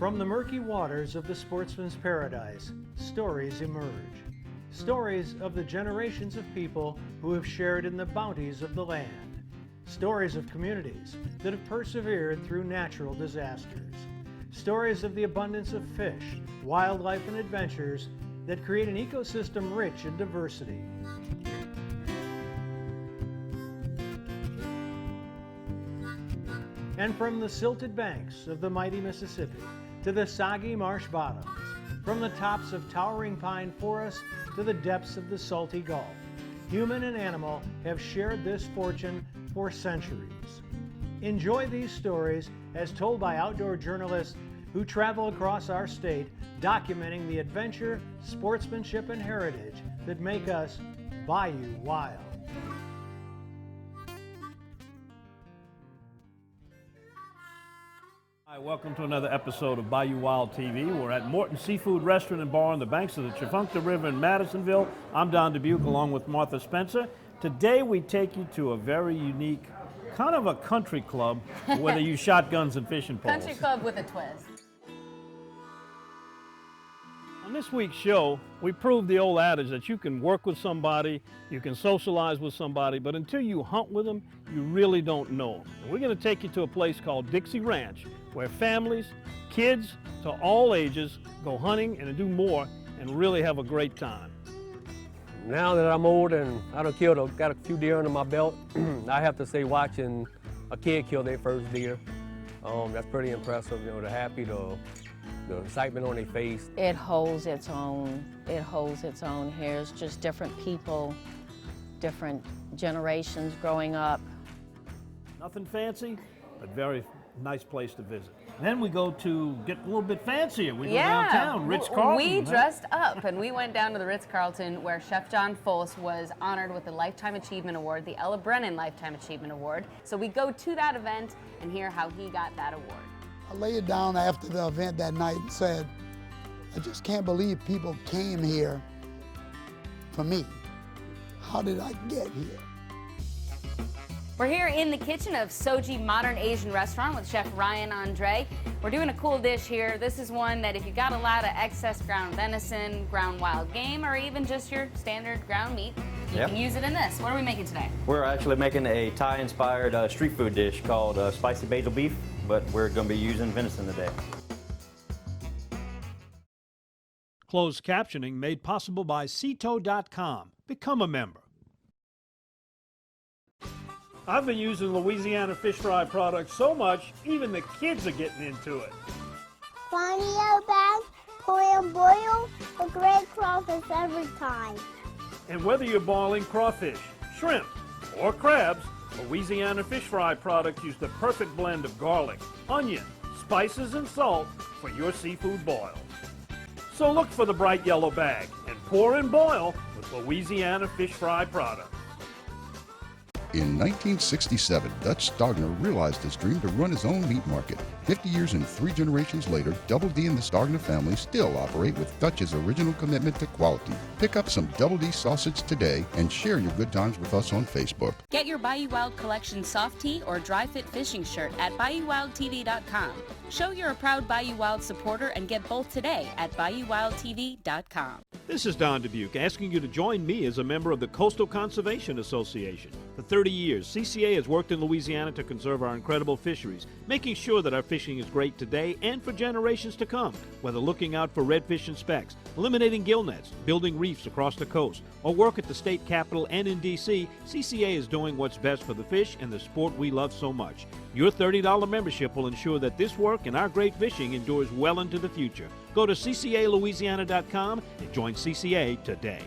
From the murky waters of the sportsman's paradise, stories emerge. Stories of the generations of people who have shared in the bounties of the land. Stories of communities that have persevered through natural disasters. Stories of the abundance of fish, wildlife, and adventures that create an ecosystem rich in diversity. And from the silted banks of the mighty Mississippi to the soggy marsh bottoms, from the tops of towering pine forests to the depths of the salty Gulf, human and animal have shared this fortune for centuries. Enjoy these stories as told by outdoor journalists who travel across our state, documenting the adventure, sportsmanship, and heritage that make us Bayou Wild. Hi, welcome to another episode of Bayou Wild TV. We're at Morton Seafood Restaurant and Bar on the banks of the Tchefuncte River in Madisonville. I'm Don Dubuque along with Martha Spencer. Today we take you to a very unique, kind of a country club where they use shotguns and fishing poles. Country club with a twist. On this week's show, we proved the old adage that you can work with somebody, you can socialize with somebody, but until you hunt with them, you really don't know them. And we're going to take you to a place called Dixie Ranch, where families, kids to all ages go hunting and do more and really have a great time. Now that I'm old and I done got a few deer under my belt, I have to say watching a kid kill their first deer, that's pretty impressive. You know, the happy, the excitement on their face. It holds its own. It holds its own here. It's just different people, different generations growing up. Nothing fancy, but very nice place to visit. Then we go to get a little bit fancier. We go downtown, Ritz-Carlton. We dressed up and we went down to the Ritz-Carlton where Chef John Folse was honored with the Lifetime Achievement Award, the Ella Brennan Lifetime Achievement Award. So we go to that event and hear how he got that award. I laid down after the event that night and said, I just can't believe people came here for me. How did I get here? We're here in the kitchen of Soji Modern Asian Restaurant with Chef Ryan Andre. We're doing a cool dish here. This is one that if you got a lot of excess ground venison, ground wild game, or even just your standard ground meat, you can use it in this. What are we making today? We're actually making a Thai-inspired street food dish called spicy basil beef, but we're going to be using venison today. Closed captioning made possible by Ceto.com. Become a member. I've been using Louisiana fish fry products so much, even the kids are getting into it. Bonio bag, pour and boil, a great crawfish every time. And whether you're boiling crawfish, shrimp, or crabs, Louisiana fish fry products use the perfect blend of garlic, onion, spices, and salt for your seafood boils. So look for the bright yellow bag and pour and boil with Louisiana fish fry products. In 1967, Dutch Stogner realized his dream to run his own meat market. 50 years and 3 generations later, Double D and the Stogner family still operate with Dutch's original commitment to quality. Pick up some Double D sausage today and share your good times with us on Facebook. Get your Bayou Wild Collection soft tee or dry fit fishing shirt at BayouWildTV.com. Show you're a proud Bayou Wild supporter and get both today at BayouWildTV.com. This is Don Dubuque asking you to join me as a member of the Coastal Conservation Association. For 30 years, CCA has worked in Louisiana to conserve our incredible fisheries, making sure that our fishing is great today and for generations to come. Whether looking out for redfish and specks, eliminating gill nets, building reefs across the coast, or work at the state capitol and in D.C., CCA is doing what's best for the fish and the sport we love so much. Your $30 membership will ensure that this work and our great fishing endures well into the future. Go to ccalouisiana.com and join CCA today.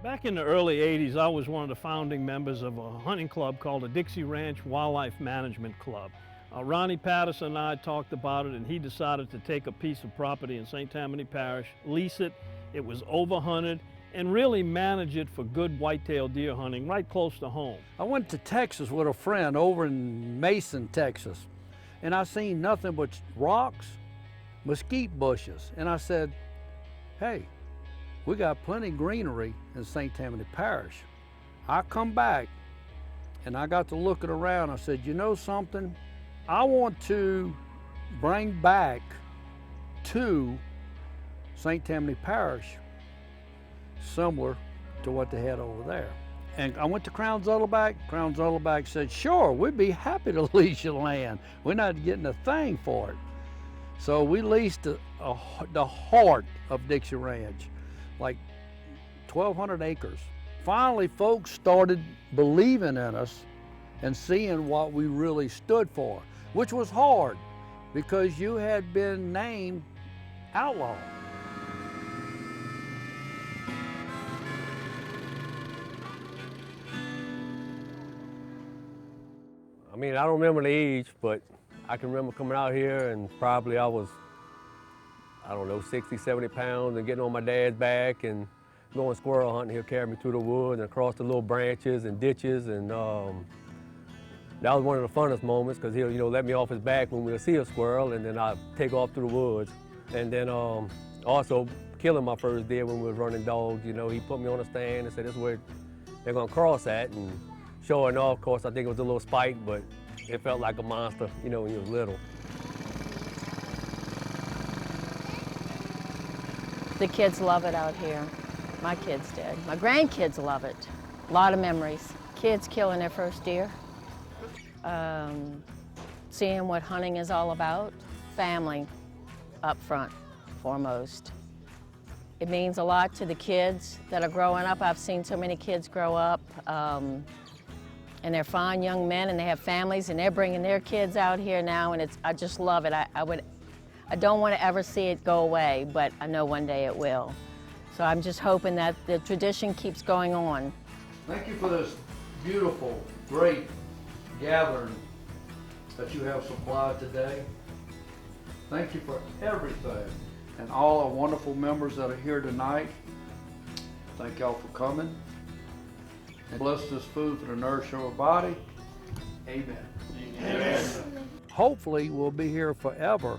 Back in the early 80s, I was one of the founding members of a hunting club called the Dixie Ranch Wildlife Management Club. Ronnie Patterson and I talked about it, and he decided to take a piece of property in St. Tammany Parish, lease it. It was overhunted, and really manage it for good whitetail deer hunting right close to home. I went to Texas with a friend over in Mason, Texas, and I seen nothing but rocks, mesquite bushes, and I said, hey, we got plenty of greenery in St. Tammany Parish. I come back and I got to looking around. I said, you know something? I want to bring back to St. Tammany Parish similar to what they had over there. And I went to Crown Zuttelback. Crown Zuttelback said, sure, we'd be happy to lease your land. We're not getting a thing for it. So we leased the heart of Dixie Ranch, like 1,200 acres. Finally, folks started believing in us and seeing what we really stood for, which was hard because you had been named outlaw. I mean, I don't remember the age, but I can remember coming out here and probably I was, I don't know, 60, 70 pounds and getting on my dad's back and going squirrel hunting. He'll carry me through the woods and across the little branches and ditches, and that was one of the funnest moments because he'll, let me off his back when we'll see a squirrel, and then I'd take off through the woods. And then also killing my first deer when we was running dogs, he put me on a stand and said, this is where they're gonna cross at, and sure enough, of course, I think it was a little spike, but it felt like a monster, when you was little. The kids love it out here. My kids did. My grandkids love it. A lot of memories. Kids killing their first deer. Seeing what hunting is all about. Family up front, foremost. It means a lot to the kids that are growing up. I've seen so many kids grow up, and they're fine young men, and they have families, and they're bringing their kids out here now, and I just love it. I don't want to ever see it go away, but I know one day it will. So I'm just hoping that the tradition keeps going on. Thank you for this beautiful, great gathering that you have supplied today. Thank you for everything. And all our wonderful members that are here tonight, thank y'all for coming. And bless this food for the nourishment of our body. Amen. Amen. Hopefully we'll be here forever.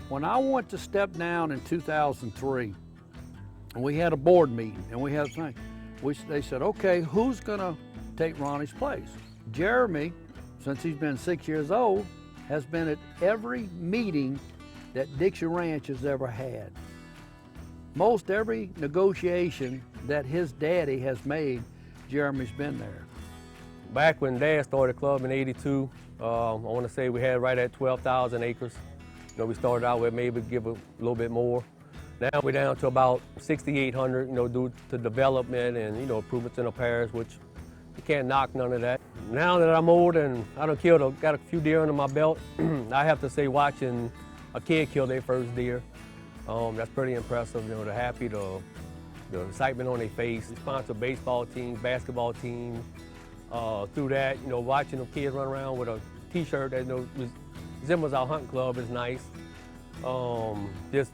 When I went to step down in 2003, and we had a board meeting, and we had a thing, they said, okay, who's gonna take Ronnie's place? Jeremy, since he's been 6 years old, has been at every meeting that Dixie Ranch has ever had. Most every negotiation that his daddy has made, Jeremy's been there. Back when Dad started the club in '82, I want to say we had right at 12,000 acres. We started out with maybe give a little bit more. Now we're down to about 6,800, due to development and, improvements in the parish, which you can't knock none of that. Now that I'm old and I done got a few deer under my belt, I have to say watching a kid kill their first deer, that's pretty impressive. They're happy, the excitement on their face. We sponsor baseball teams, basketball teams. Through that, watching the kids run around with a T-shirt that resembles our hunt club is nice. Just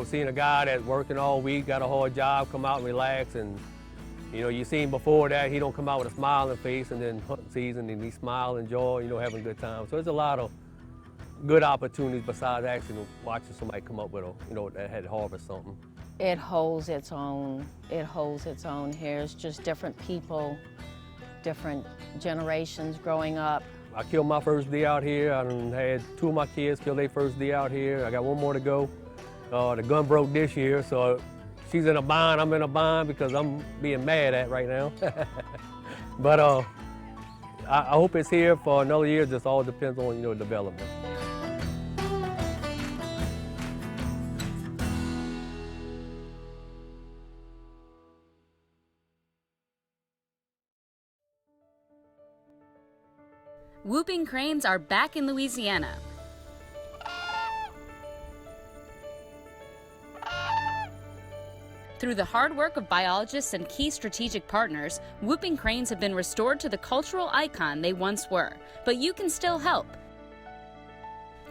seeing a guy that's working all week, got a hard job, come out and relax, and you see him before that, he don't come out with a smiling face, and then hunting season, and he smile and joy, having a good time. So there's a lot of good opportunities besides actually watching somebody come up with that had harvest something. It holds its own. It holds its own here. It's just different people, different generations growing up. I killed my first deer out here. I had 2 of my kids kill their first deer out here. I got 1 more to go. The gun broke this year, so she's in a bind, I'm in a bind because I'm being mad at right now. But I hope it's here for another year. Just all depends on, development. Whooping cranes are back in Louisiana. Through the hard work of biologists and key strategic partners, whooping cranes have been restored to the cultural icon they once were. But you can still help.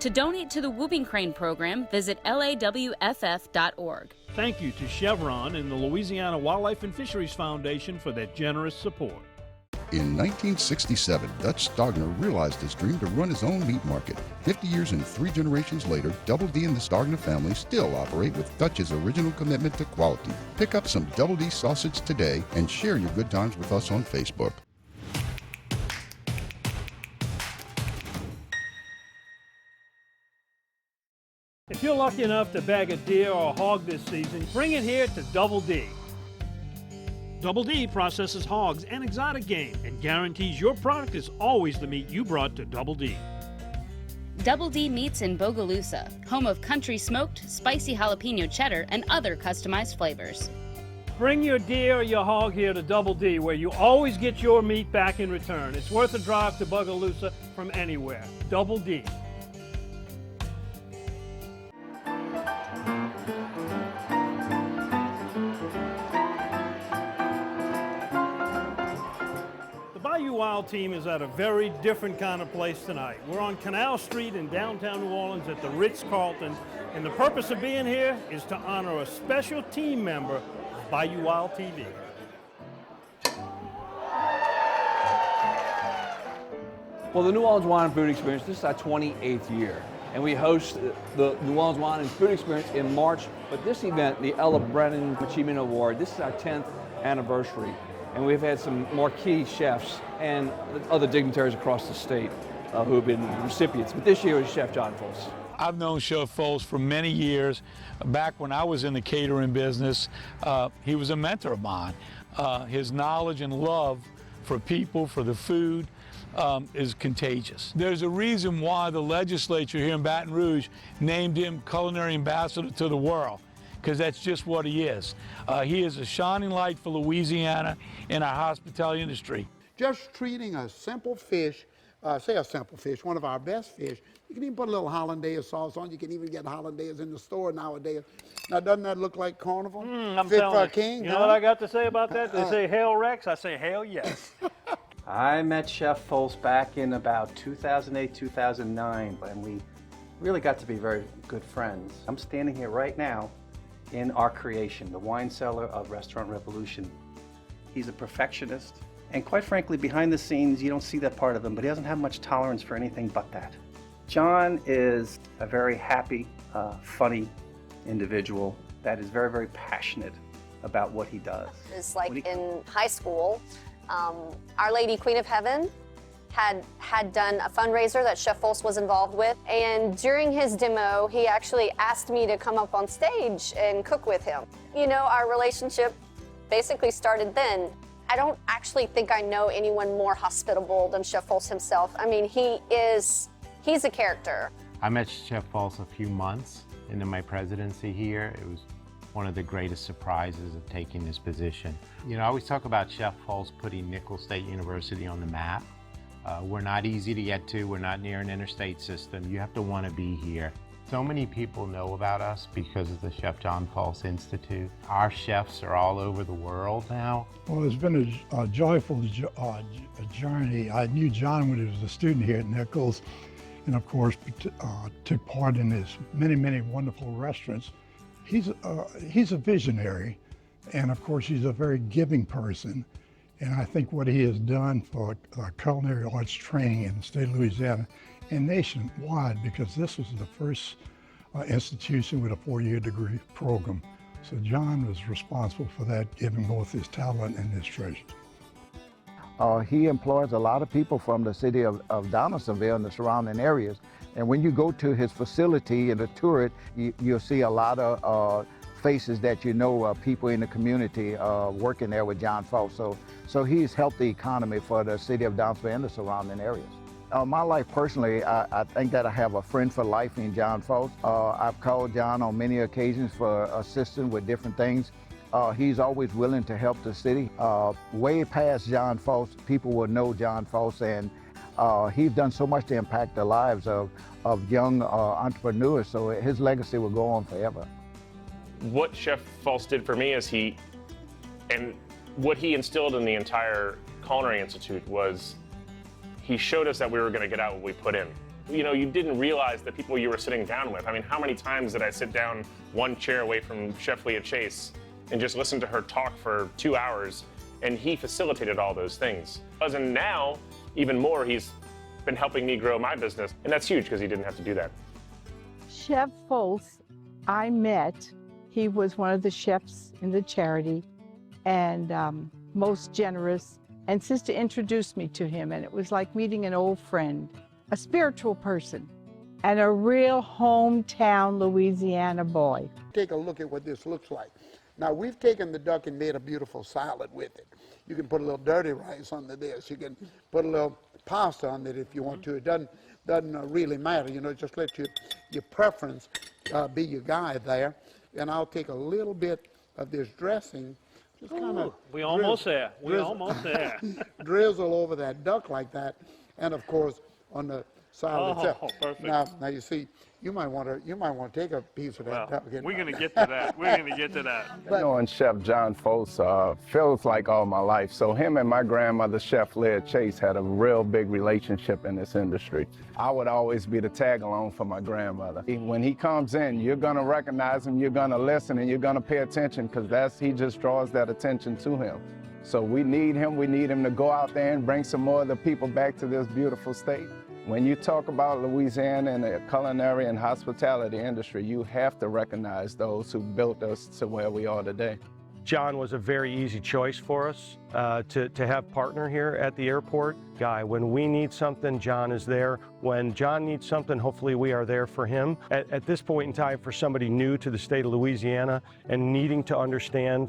To donate to the Whooping Crane program, visit lawff.org. Thank you to Chevron and the Louisiana Wildlife and Fisheries Foundation for their generous support. In 1967, Dutch Stogner realized his dream to run his own meat market. 50 years and 3 generations later, Double D and the Stogner family still operate with Dutch's original commitment to quality. Pick up some Double D sausage today and share your good times with us on Facebook. If you're lucky enough to bag a deer or a hog this season, bring it here to Double D. Double D processes hogs and exotic game and guarantees your product is always the meat you brought to Double D. Double D Meats in Bogalusa, home of country smoked, spicy jalapeno cheddar, and other customized flavors. Bring your deer or your hog here to Double D, where you always get your meat back in return. It's worth a drive to Bogalusa from anywhere. Double D. Bayou Wild team is at a very different kind of place tonight. We're on Canal Street in downtown New Orleans at the Ritz-Carlton, and the purpose of being here is to honor a special team member of Bayou Wild TV. Well, the New Orleans Wine and Food Experience, this is our 28th year, and we host the New Orleans Wine and Food Experience in March, but this event, the Ella Brennan Achievement Award, this is our 10th anniversary. And we've had some marquee chefs and other dignitaries across the state who have been recipients. But this year is Chef John Folse. I've known Chef Folse for many years. Back when I was in the catering business, he was a mentor of mine. His knowledge and love for people, for the food, is contagious. There's a reason why the legislature here in Baton Rouge named him Culinary Ambassador to the World, because that's just what he is. He is a shining light for Louisiana in our hospitality industry. Just treating a simple fish, say a simple fish, one of our best fish, you can even put a little hollandaise sauce on. You can even get hollandaise in the store nowadays. Now, doesn't that look like carnival? I'm Fit telling for a you. king, You huh? know what I got to say about that? They say hail Rex, I say hail yes. I met Chef Folse back in about 2008, 2009, and we really got to be very good friends. I'm standing here right now in our creation, the wine cellar of Restaurant Revolution. He's a perfectionist, and quite frankly, behind the scenes, you don't see that part of him, but he doesn't have much tolerance for anything but that. John is a very happy, funny individual that is very, very passionate about what he does. It's like in high school, Our Lady Queen of Heaven had done a fundraiser that Chef Folse was involved with, and during his demo, he actually asked me to come up on stage and cook with him. You know, our relationship basically started then. I don't actually think I know anyone more hospitable than Chef Folse himself. I mean, he's a character. I met Chef Folse a few months into my presidency here. It was one of the greatest surprises of taking this position. You know, I always talk about Chef Folse putting Nicholls State University on the map. We're not easy to get to. We're not near an interstate system. You have to want to be here. So many people know about us because of the Chef John Folse Institute. Our chefs are all over the world now. Well, it's been a joyful journey. I knew John when he was a student here at Nicholls, and of course took part in his many, many wonderful restaurants. He's a visionary, and of course he's a very giving person. And I think what he has done for culinary arts training in the state of Louisiana and nationwide, because this was the first institution with a 4-year degree program. So John was responsible for that, given both his talent and his treasure. He employs a lot of people from the city of Donaldsonville and the surrounding areas. And when you go to his facility and tour it, you'll see a lot of faces that you know, people in the community working there with John Folse. So he's helped the economy for the city of Donaldsonville and the surrounding areas. My life personally, I think that I have a friend for life in John Folse. I've called John on many occasions for assistance with different things. He's always willing to help the city. Way past John Folse, people will know John Folse, and he's done so much to impact the lives of young entrepreneurs, so his legacy will go on forever. what Chef Folse did for me is and what he instilled in the entire Culinary Institute was he showed us that we were going to get out what we put in. You know, you didn't realize the people you were sitting down with. I mean, how many times did I sit down one chair away from Chef Leah Chase and just listen to her talk for 2 hours, and he facilitated all those things. And now, even more, he's been helping me grow my business, and that's huge because he didn't have to do that. Chef Folse, I met, he was one of the chefs in the charity and most generous, and Sister introduced me to him, and it was like meeting an old friend, a spiritual person, and a real hometown Louisiana boy. Take a look at what this looks like. Now, we've taken the duck and made a beautiful salad with it. You can put a little dirty rice under this. You can put a little pasta on it if you want to. It doesn't really matter. You know, just let your preference be your guide there. And I'll take a little bit of this dressing, just kind of we almost there. We almost there. Drizzle over that duck like that, and of course on the salad itself. Perfect. Now you see, you might want to take a piece of that duck. We're going to get to that. We're going to get to that. Knowing Chef John Folse feels like all my life. So him and my grandmother, Chef Leah Chase, had a real big relationship in this industry. I would always be the tag along for my grandmother. When he comes in, you're going to recognize him, you're going to listen, and you're going to pay attention because he just draws that attention to him. So we need him. We need him to go out there and bring some more of the people back to this beautiful state. When you talk about Louisiana and the culinary and hospitality industry, you have to recognize those who built us to where we are today. John was a very easy choice for us to have partner here at the airport. Guy, when we need something, John is there. When John needs something, hopefully we are there for him. At this point in time, for somebody new to the state of Louisiana and needing to understand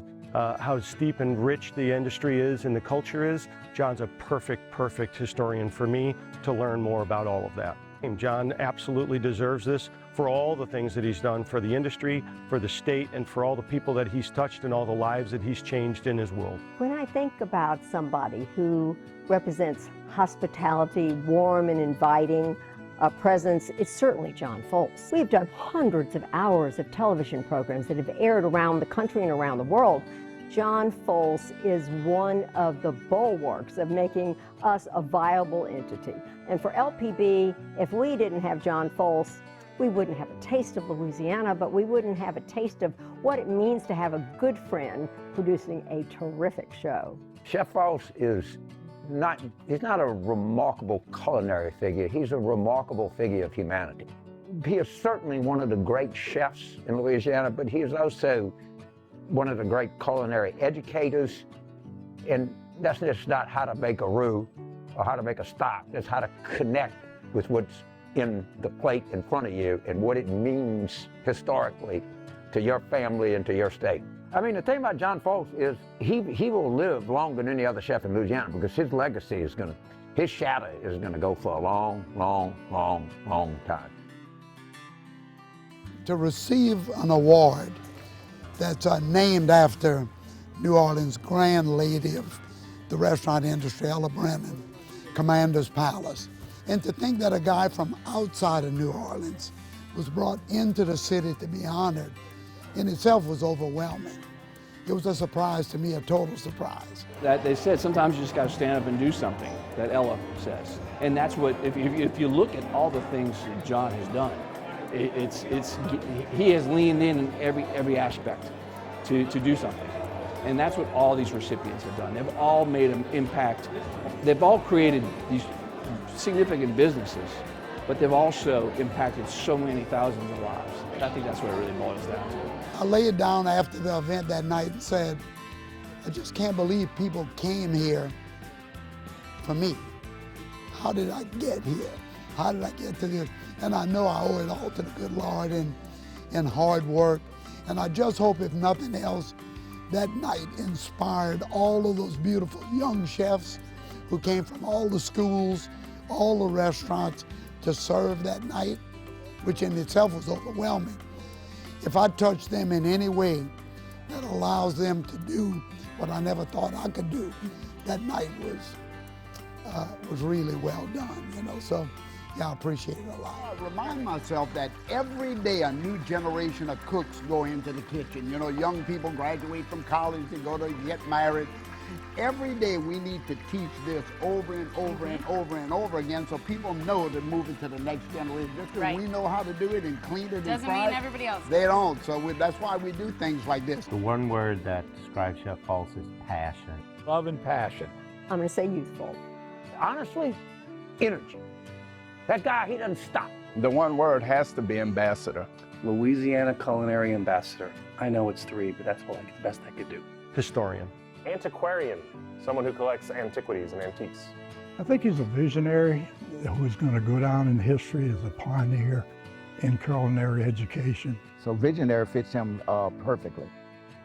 how steep and rich the industry is and the culture is, John's a perfect historian for me to learn more about all of that. And John absolutely deserves this for all the things that he's done for the industry, for the state, and for all the people that he's touched and all the lives that he's changed in his world. When I think about somebody who represents hospitality, warm and inviting, a presence, it's certainly John Folse. We've done hundreds of hours of television programs that have aired around the country and around the world. John Folse is one of the bulwarks of making us a viable entity. And for LPB, if we didn't have John Folse, we wouldn't have a taste of Louisiana, but we wouldn't have a taste of what it means to have a good friend producing a terrific show. Chef Folse is he's not a remarkable culinary figure, he's a remarkable figure of humanity. He is certainly one of the great chefs in Louisiana, but he is also one of the great culinary educators. And that's just not how to make a roux or how to make a stock, that's how to connect with what's in the plate in front of you and what it means historically to your family and to your state. I mean, the thing about John Folse is he will live longer than any other chef in Louisiana because his legacy is his shadow is gonna go for a long time. To receive an award that's named after New Orleans' grand lady of the restaurant industry, Ella Brennan, Commander's Palace. And to think that a guy from outside of New Orleans was brought into the city to be honored in itself was overwhelming. It was a surprise to me, a total surprise. That they said sometimes you just got to stand up and do something, that Ella says. And that's what, if you look at all the things that John has done, he has leaned in every aspect to do something. And that's what all these recipients have done. They've all made an impact. They've all created these significant businesses, but they've also impacted so many thousands of lives. I think that's what it really boils down to. I laid down after the event that night and said, I just can't believe people came here for me. How did I get here? How did I get to this? And I know I owe it all to the good Lord and hard work. And I just hope, if nothing else, that night inspired all of those beautiful young chefs who came from all the schools, all the restaurants to serve that night, which in itself was overwhelming. If I touched them in any way that allows them to do what I never thought I could do, that night was really well done, you know. So Yeah, I appreciate it a lot. I remind myself that every day a new generation of cooks go into the kitchen. You know, young people graduate from college, they go to get married. Every day we need to teach this over and over and over and over again so people know they're moving to the next generation. Just because we know how to do it and clean it and Doesn't fry mean it, everybody else they don't. So that's why we do things like this. The one word that describes Chef Folse is passion. Love and passion. I'm going to say youthful. Honestly, energy. That guy, he doesn't stop. The one word has to be ambassador. Louisiana Culinary Ambassador. I know it's 3, but that's the best I could do. Historian. Antiquarian, someone who collects antiquities and antiques. I think he's a visionary who's going to go down in history as a pioneer in culinary education. So visionary fits him perfectly.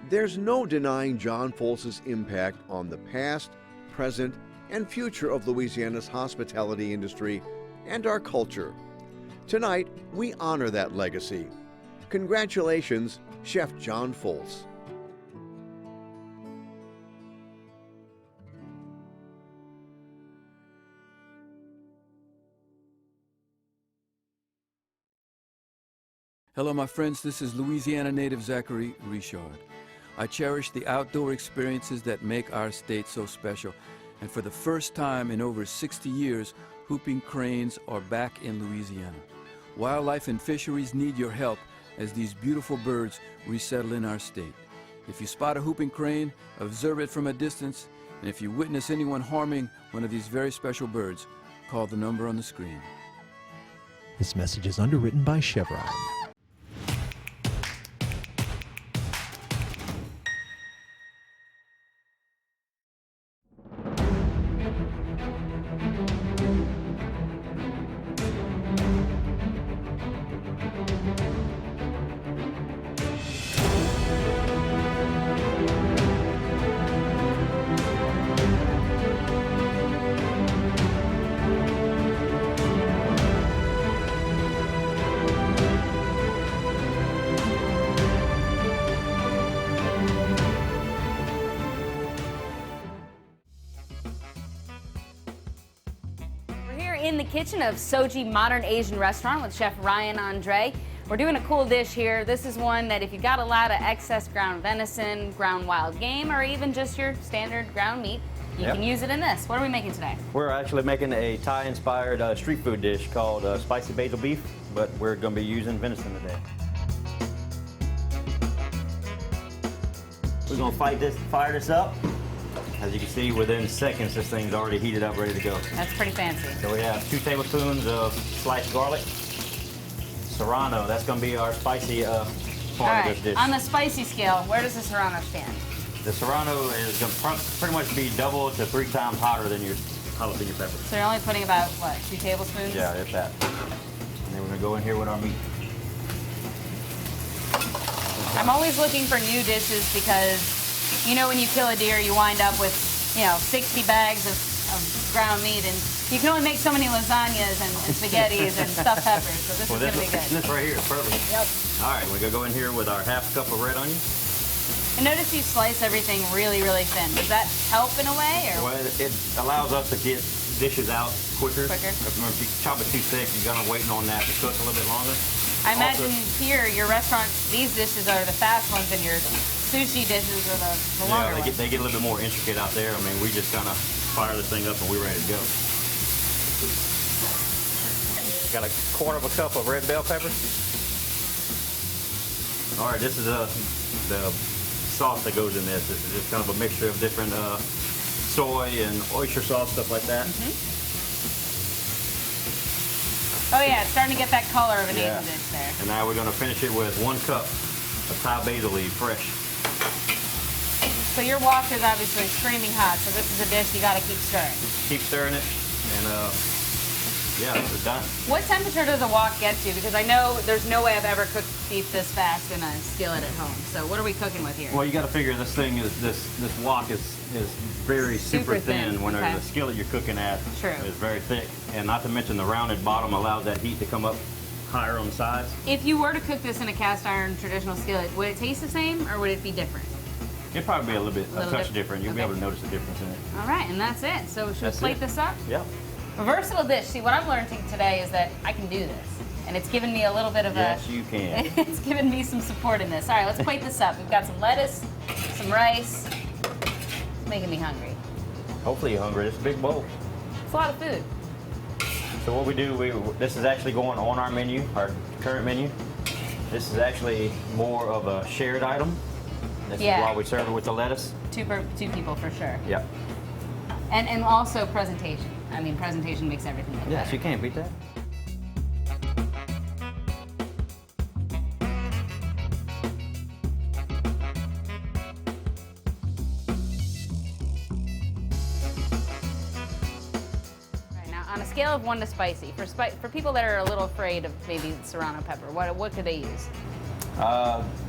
There's no denying John Folse's impact on the past, present, and future of Louisiana's hospitality industry and our culture. Tonight, we honor that legacy. Congratulations, Chef John Folse. Hello, my friends. This is Louisiana native Zachary Richard. I cherish the outdoor experiences that make our state so special. And for the first time in over 60 years, whooping cranes are back in Louisiana. Wildlife and fisheries need your help as these beautiful birds resettle in our state. If you spot a whooping crane, observe it from a distance, and if you witness anyone harming one of these very special birds, call the number on the screen. This message is underwritten by Chevron. In the kitchen of Soji Modern Asian Restaurant with Chef Ryan Andre. We're doing a cool dish here. This is one that if you've got a lot of excess ground venison, ground wild game, or even just your standard ground meat, you can use it in this. What are we making today? We're actually making a Thai-inspired street food dish called spicy basil beef, but we're going to be using venison today. We're going to fire this up. As you can see, within seconds, this thing's already heated up, ready to go. That's pretty fancy. So we have 2 tablespoons of sliced garlic. Serrano, that's going to be our spicy part of this dish. On the spicy scale, where does the Serrano stand? The Serrano is going to pretty much be double to 3 times hotter than your jalapeno pepper. So you're only putting about, what, 2 tablespoons? Yeah, that's that. And then we're going to go in here with our meat. I'm always looking for new dishes because, you know, when you kill a deer, you wind up with, 60 bags of ground meat, and you can only make so many lasagnas and spaghettis and stuffed peppers, so this is going to be good. This right here is perfect. Yep. All right, we're going to go in here with our ½ cup of red onion. And notice you slice everything really, really thin. Does that help in a way? Or? Well, it allows us to get dishes out quicker. If you chop it too thick, you're going to waiting on that to cook a little bit longer. I imagine here, your restaurant, these dishes are the fast ones, and your sushi dishes are the longer ones. They get a little bit more intricate out there. I mean, we just kind of fire this thing up and we're ready to go. Got a quarter of a cup of red bell pepper. All right, this is the sauce that goes in this. This is just kind of a mixture of different soy and oyster sauce, stuff like that. Oh yeah, it's starting to get that color of an Asian dish there. And now we're going to finish it with 1 cup of Thai basil leaf, fresh. So your wok is obviously screaming hot, so this is a dish you got to keep stirring. Keep stirring it, and yeah, it's done. What temperature does a wok get to? Because I know there's no way I've ever cooked beef this fast in a skillet at home. So what are we cooking with here? Well, you got to figure this thing is this wok is very super thin. When the skillet you're cooking at is very thick, and not to mention the rounded bottom allows that heat to come up higher on the sides. If you were to cook this in a cast iron traditional skillet, would it taste the same or would it be different? It'd probably be a touch different. You'll be able to notice the difference in it. All right, and that's it. So should we plate this up? Yep. A versatile dish. See, what I'm learning today is that I can do this. And it's given me a little bit of yes, you can. It's given me some support in this. All right, let's plate this up. We've got some lettuce, some rice. It's making me hungry. Hopefully you're hungry. It's a big bowl. It's a lot of food. So what we do, this is actually going on our menu, our current menu. This is actually more of a shared item. This is why we serve it with the lettuce. Two people for sure. Yep. And also presentation. I mean, presentation makes everything look Yes, better. you can't beat that. On a scale of 1 to spicy, for people that are a little afraid of maybe serrano pepper, what could they use?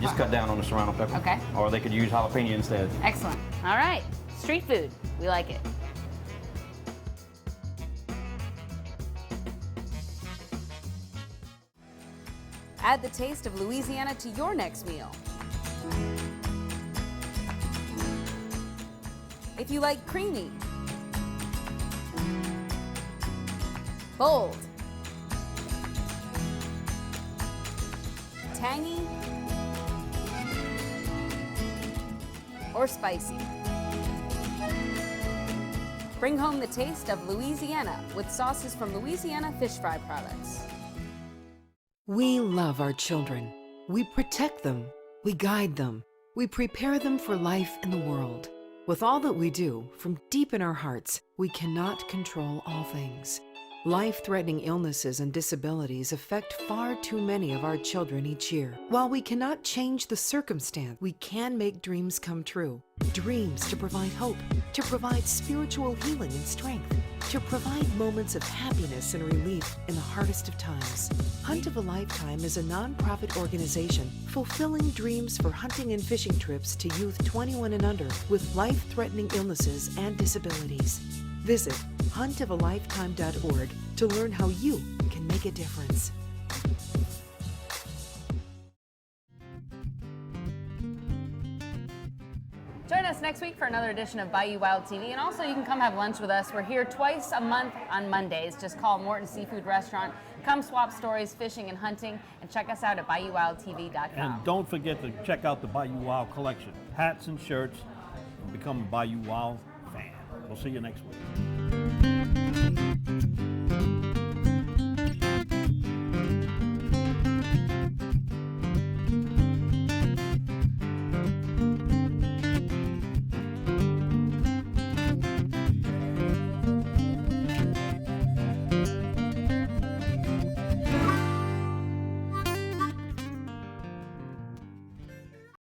Just cut down on the serrano pepper. Okay. Or they could use jalapeno instead. Excellent. All right. Street food. We like it. Add the taste of Louisiana to your next meal. If you like creamy, bold, tangy, or spicy. Bring home the taste of Louisiana with sauces from Louisiana fish fry products. We love our children. We protect them. We guide them. We prepare them for life in the world. With all that we do, from deep in our hearts, we cannot control all things. Life-threatening illnesses and disabilities affect far too many of our children each year. While we cannot change the circumstance, we can make dreams come true. Dreams to provide hope, to provide spiritual healing and strength, to provide moments of happiness and relief in the hardest of times. Hunt of a Lifetime is a nonprofit organization fulfilling dreams for hunting and fishing trips to youth 21 and under with life-threatening illnesses and disabilities. Visit huntofalifetime.org to learn how you can make a difference. Join us next week for another edition of Bayou Wild TV, and also you can come have lunch with us. We're here twice a month on Mondays. Just call Morton Seafood Restaurant. Come swap stories, fishing and hunting, and check us out at BayouWildTV.com. And don't forget to check out the Bayou Wild collection. Hats and shirts, and become a Bayou Wild fan. We'll see you next week.